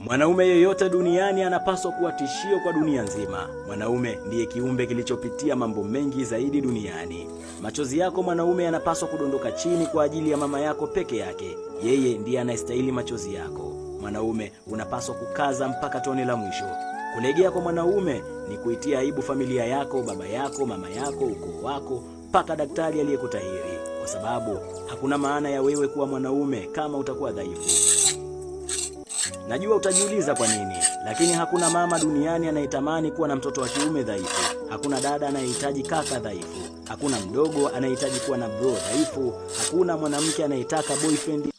Mwanaume yeyote duniani anapaswa kuwa tishio kwa dunia nzima. Mwanaume ndiye kiumbe kilichopitia mambo mengi zaidi duniani. Machozi yako mwanaume yanapaswa kudondoka chini kwa ajili ya mama yako peke yake. Yeye ndiye anayestahili machozi yako. Mwanaume unapaswa kukaza mpaka tone la mwisho. Kulegea kwa mwanaume ni kuitia aibu familia yako, baba yako, mama yako, ukoo wako, mpaka daktari aliyekutahiri, kwa sababu hakuna maana ya wewe kuwa mwanaume kama utakuwa dhaifu. Najua utajiuliza kwa nini, lakini hakuna mama duniani anayetamani kuwa na mtoto wa kiume dhaifu. Hakuna dada anayehitaji kaka dhaifu. Hakuna mdogo anayehitaji kuwa na bro dhaifu. Hakuna mwanamke anayetaka boyfriend